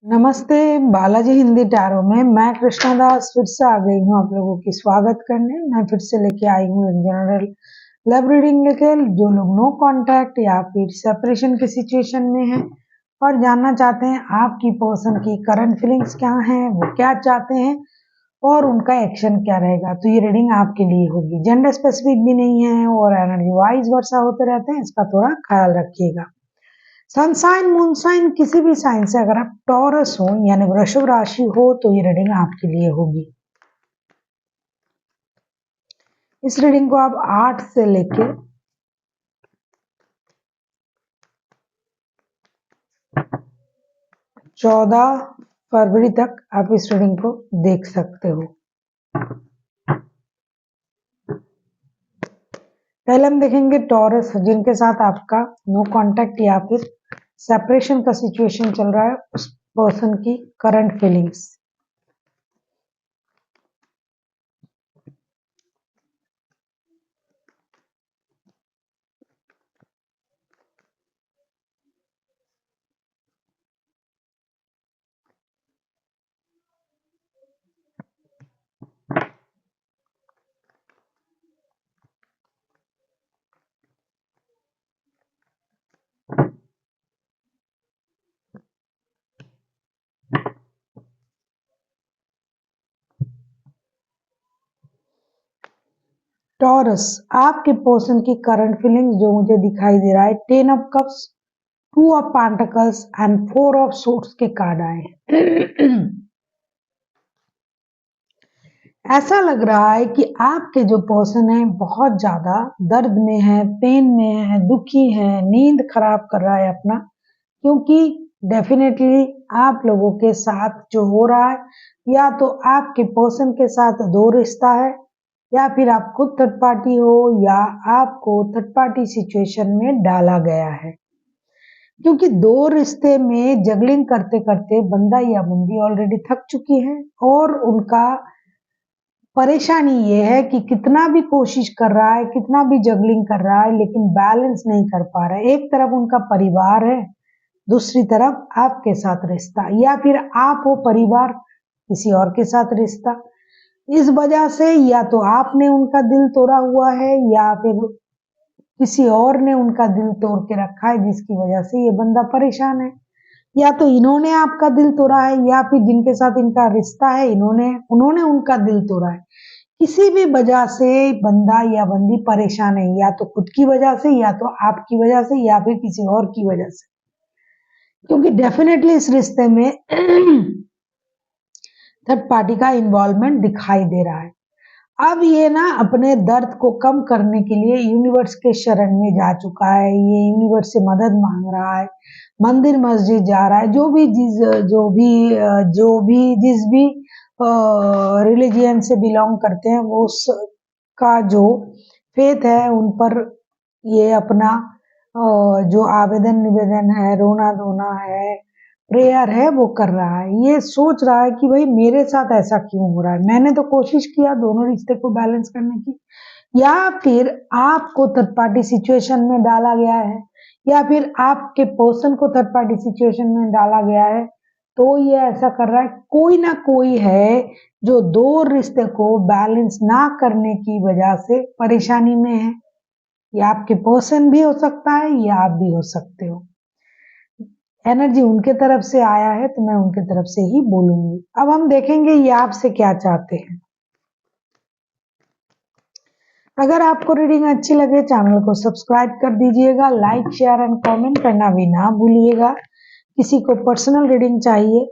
नमस्ते, बालाजी हिंदी टैरो में मैं कृष्णा दास फिर से आ गई हूँ आप लोगों की स्वागत करने। मैं फिर से लेके आई हूँ एक जनरल लव रीडिंग लेके। जो लोग नो कांटेक्ट या फिर सेपरेशन की सिचुएशन में हैं और जानना चाहते हैं आपकी पर्सन की करंट फीलिंग्स क्या हैं, वो क्या चाहते हैं और उनका एक्शन क्या रहेगा, तो ये रीडिंग आपके लिए होगी। जेंडर स्पेसिफिक भी नहीं है और एनर्जी वाइज वर्षा होते रहते हैं, इसका थोड़ा ख्याल रखिएगा। सनसाइन मूनसाइन किसी भी साइन से अगर आप टॉरस हो यानी वृषभ राशि हो तो ये रीडिंग आपके लिए होगी। इस रीडिंग को आप 8 से लेके 14 फरवरी तक आप इस रीडिंग को देख सकते हो। पहले हम देखेंगे टॉरस, जिनके साथ आपका नो कांटेक्ट या फिर सेपरेशन का सिचुएशन चल रहा है, उस पर्सन की करंट फीलिंग्स। टॉरस, आपके पर्सन की करंट फीलिंग्स जो मुझे दिखाई दे रहा है, 10 of cups, 2 of pentacles and 4 of swords के कार्ड आए। ऐसा लग रहा है कि आपके जो पर्सन है बहुत ज्यादा दर्द में है, पेन में है, दुखी है, नींद खराब कर रहा है अपना, क्योंकि डेफिनेटली आप लोगों के साथ जो हो रहा है, या तो आपके पर्सन के साथ दो रिश्ता है या फिर आप खुद थर्ड पार्टी हो या आपको थर्ड पार्टी सिचुएशन में डाला गया है। क्योंकि दो रिश्ते में जगलिंग करते करते बंदा या बंदी ऑलरेडी थक चुकी है और उनका परेशानी ये है कि कितना भी कोशिश कर रहा है, कितना भी जगलिंग कर रहा है, लेकिन बैलेंस नहीं कर पा रहा है। एक तरफ उनका परिवार है, दूसरी तरफ आपके साथ रिश्ता, या फिर आप हो परिवार किसी और के साथ रिश्ता। इस वजह से या तो आपने उनका दिल तोड़ा हुआ है या फिर किसी और ने उनका दिल तोड़ के रखा है, जिसकी वजह से ये बंदा परेशान है। या तो इन्होंने आपका दिल तोड़ा है या फिर जिनके साथ इनका रिश्ता है इन्होंने उन्होंने उनका दिल तोड़ा है। किसी भी वजह से बंदा या बंदी परेशान है, या तो खुद की वजह से या तो आपकी वजह से या फिर किसी और की वजह से, क्योंकि डेफिनेटली इस रिश्ते में थर्ड पार्टी का इन्वॉल्वमेंट दिखाई दे रहा है। अब ये ना अपने दर्द को कम करने के लिए यूनिवर्स के शरण में जा चुका है, ये यूनिवर्स से मदद मांग रहा है, मंदिर मस्जिद जा रहा है, जिस भी रिलीजियन से बिलोंग करते हैं वो उसका जो फेथ है उन पर ये अपना जो आवेदन निवेदन है, रोना धोना है, प्रेयर है, वो कर रहा है। ये सोच रहा है कि भाई मेरे साथ ऐसा क्यों हो रहा है, मैंने तो कोशिश किया दोनों रिश्ते को बैलेंस करने की, या फिर आपको थर्ड पार्टी सिचुएशन में डाला गया है या फिर आपके पर्सन को थर्ड पार्टी सिचुएशन में डाला गया है, तो ये ऐसा कर रहा है। कोई ना कोई है जो दो रिश्ते को बैलेंस ना करने की वजह से परेशानी में है। या आपके पर्सन भी हो सकता है या आप भी हो सकते हो। एनर्जी उनके तरफ से आया है तो मैं उनके तरफ से ही बोलूंगी। अब हम देखेंगे ये आपसे क्या चाहते हैं। अगर आपको रीडिंग अच्छी लगे चैनल को सब्सक्राइब कर दीजिएगा, लाइक शेयर एंड कमेंट करना भी ना भूलिएगा। किसी को पर्सनल रीडिंग चाहिए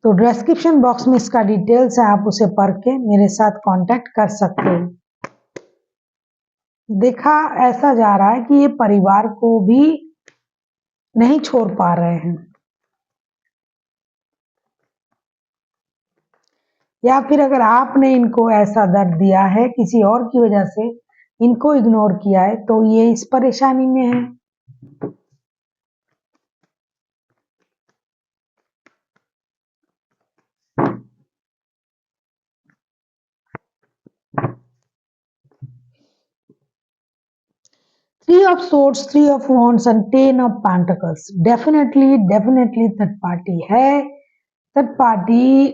तो डिस्क्रिप्शन बॉक्स में इसका डिटेल्स है, आप उसे पढ़ के मेरे साथ कांटेक्ट कर सकते हो। देखा ऐसा जा रहा है कि ये परिवार को भी नहीं छोड़ पा रहे हैं, या फिर अगर आपने इनको ऐसा दर्द दिया है किसी और की वजह से, इनको इग्नोर किया है, तो ये इस परेशानी में है। Three of swords, three of wands and ten of pentacles. Definitely third party है। थर्ड पार्टी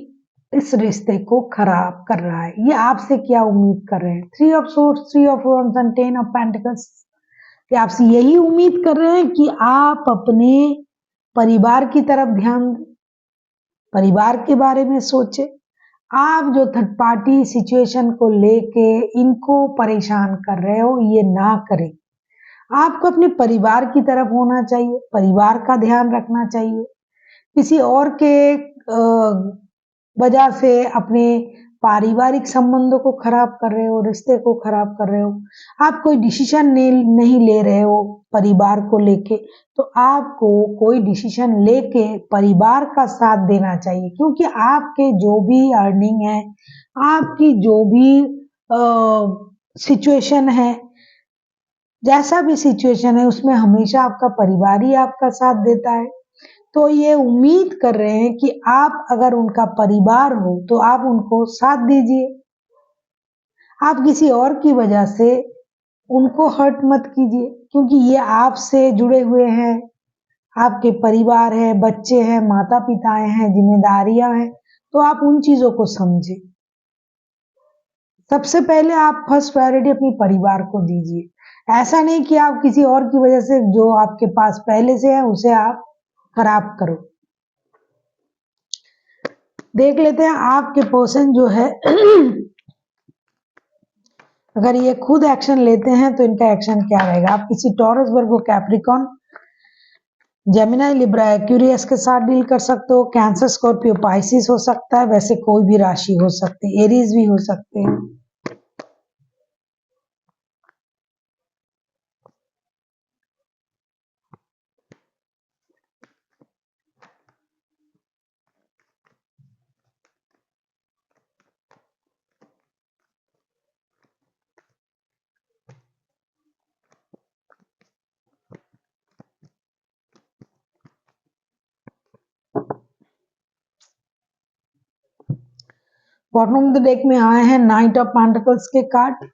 इस रिश्ते को खराब कर रहा है। ये आपसे क्या उम्मीद कर रहे हैं? Three of swords, three of wands and ten of pentacles. ये आपसे यही उम्मीद कर रहे हैं कि आप अपने परिवार की तरफ ध्यान दें, परिवार के बारे में सोचें। आप जो थर्ड पार्टी सिचुएशन को लेके इनको परेशान कर रहे हो, ये ना करें। आपको अपने परिवार की तरफ होना चाहिए, परिवार का ध्यान रखना चाहिए। किसी और के वजह से अपने पारिवारिक संबंधों को खराब कर रहे हो, रिश्ते को खराब कर रहे हो। आप कोई डिसीजन नहीं ले रहे हो परिवार को लेके, तो आपको कोई डिसीजन लेके परिवार का साथ देना चाहिए, क्योंकि आपके जो भी अर्निंग है, आपकी जो भी सिचुएशन है, जैसा भी सिचुएशन है, उसमें हमेशा आपका परिवार ही आपका साथ देता है। तो ये उम्मीद कर रहे हैं कि आप अगर उनका परिवार हो तो आप उनको साथ दीजिए। आप किसी और की वजह से उनको हर्ट मत कीजिए, क्योंकि ये आपसे जुड़े हुए हैं, आपके परिवार है, बच्चे हैं, माता पिताएं हैं, जिम्मेदारियां हैं। तो आप उन चीजों को समझे। सबसे पहले आप फर्स्ट प्रायोरिटी अपनी परिवार को दीजिए। ऐसा नहीं कि आप किसी और की वजह से जो आपके पास पहले से है उसे आप खराब करो। देख लेते हैं आपके पर्सन जो है अगर ये खुद एक्शन लेते हैं तो इनका एक्शन क्या रहेगा। आप किसी टॉरस, वर्गो, कैप्रिकॉन, जेमिनी, लिब्रा, एक्वेरियस के साथ डील कर सकते हो। कैंसर, स्कॉर्पियो, पाइसिस हो सकता है। वैसे कोई भी राशि हो सकती है, एरीज भी हो सकते हैं। बॉटम ऑफ द डेक में आए हैं नाइट ऑफ पेंटिकल्स के कार्ड।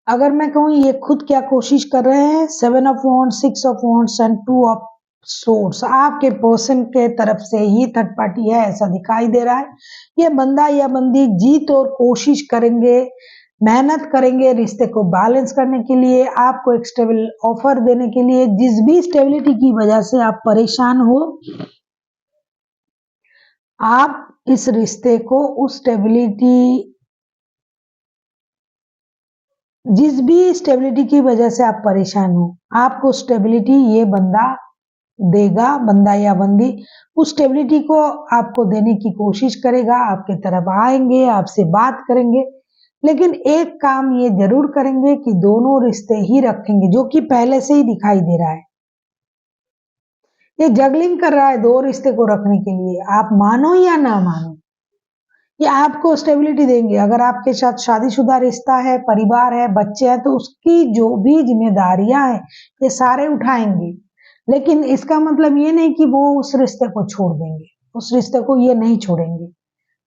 अगर मैं कहूँ ये खुद क्या कोशिश कर रहे हैं, seven of wands, six of wands and two of swords. आपके पर्सन के तरफ से ही थर्ड पार्टी है, ऐसा दिखाई दे रहा है। ये बंदा या बंदी जीत और कोशिश करेंगे, मेहनत करेंगे रिश्ते को बैलेंस करने के लिए, आपको एक स्टेबल ऑफर देने के लिए। जिस भी स्टेबिलिटी की वजह से आप परेशान हो, आप इस रिश्ते को उस स्टेबिलिटी, जिस भी स्टेबिलिटी की वजह से आप परेशान हो, आपको स्टेबिलिटी ये बंदा देगा। बंदा या बंदी उस स्टेबिलिटी को आपको देने की कोशिश करेगा, आपके तरफ आएंगे, आपसे बात करेंगे। लेकिन एक काम ये जरूर करेंगे कि दोनों रिश्ते ही रखेंगे, जो कि पहले से ही दिखाई दे रहा है। ये जगलिंग कर रहा है दो रिश्ते को रखने के लिए। आप मानो या ना मानो, ये आपको स्टेबिलिटी देंगे। अगर आपके साथ शादीशुदा रिश्ता है, परिवार है, बच्चे हैं, तो उसकी जो भी जिम्मेदारियां हैं ये सारे उठाएंगे। लेकिन इसका मतलब ये नहीं कि वो उस रिश्ते को छोड़ देंगे, उस रिश्ते को ये नहीं छोड़ेंगे।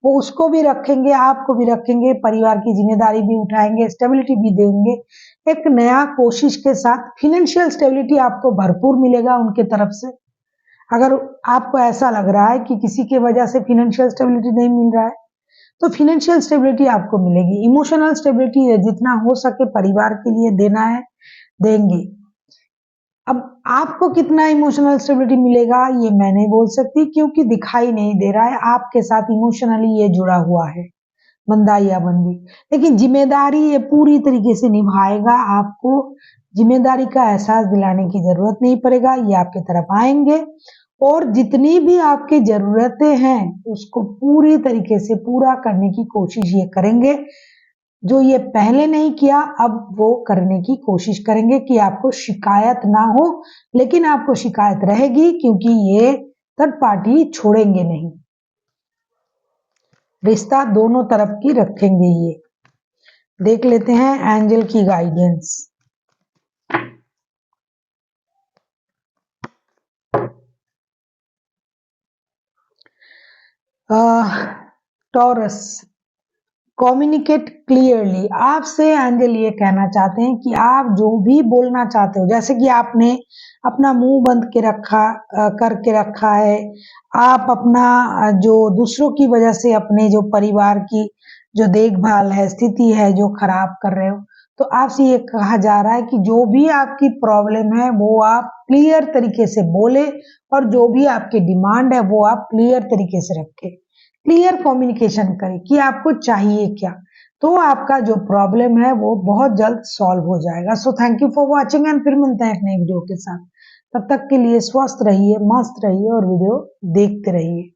वो उसको भी रखेंगे, आपको भी रखेंगे, परिवार की जिम्मेदारी भी उठाएंगे, स्टेबिलिटी भी देंगे। एक नया कोशिश के साथ फिनेंशियल स्टेबिलिटी आपको भरपूर मिलेगा उनके तरफ से। अगर आपको ऐसा लग रहा है कि किसी की वजह से फिनेंशियल स्टेबिलिटी नहीं मिल रहा है, तो फिनेंशियल स्टेबिलिटी आपको मिलेगी। इमोशनल स्टेबिलिटी जितना हो सके परिवार के लिए देना है, देंगे। अब आपको कितना इमोशनल स्टेबिलिटी मिलेगा ये मैं नहीं बोल सकती, क्योंकि दिखाई नहीं दे रहा है आपके साथ इमोशनली ये जुड़ा हुआ है बंदा या बंदी। लेकिन जिम्मेदारी ये पूरी तरीके से निभाएगा। आपको जिम्मेदारी का एहसास दिलाने की जरूरत नहीं पड़ेगा, ये आपके तरफ आएंगे और जितनी भी आपकी जरूरतें हैं उसको पूरी तरीके से पूरा करने की कोशिश ये करेंगे। जो ये पहले नहीं किया, अब वो करने की कोशिश करेंगे कि आपको शिकायत ना हो। लेकिन आपको शिकायत रहेगी, क्योंकि ये थर्ड पार्टी छोड़ेंगे नहीं, रिश्ता दोनों तरफ की रखेंगे ये। देख लेते हैं एंजल की गाइडेंस। Taurus, communicate clearly. आपसे एंजल ये कहना चाहते हैं कि आप जो भी बोलना चाहते हो, जैसे कि आपने अपना मुंह बंद के करके रखा है, आप अपना जो दूसरों की वजह से अपने जो परिवार की जो देखभाल है, स्थिति है, जो खराब कर रहे हो, तो आपसे ये कहा जा रहा है कि जो भी आपकी प्रॉब्लम है वो आप क्लियर तरीके से बोले, और जो भी आपकी डिमांड है वो आप क्लियर तरीके से रखें। क्लियर कम्युनिकेशन करें कि आपको चाहिए क्या, तो आपका जो प्रॉब्लम है वो बहुत जल्द सॉल्व हो जाएगा। So thank you for watching, and फिर मिलते हैं एक नई वीडियो के साथ। तब तक के लिए स्वस्थ रहिए, मस्त रहिए और वीडियो देखते रहिए।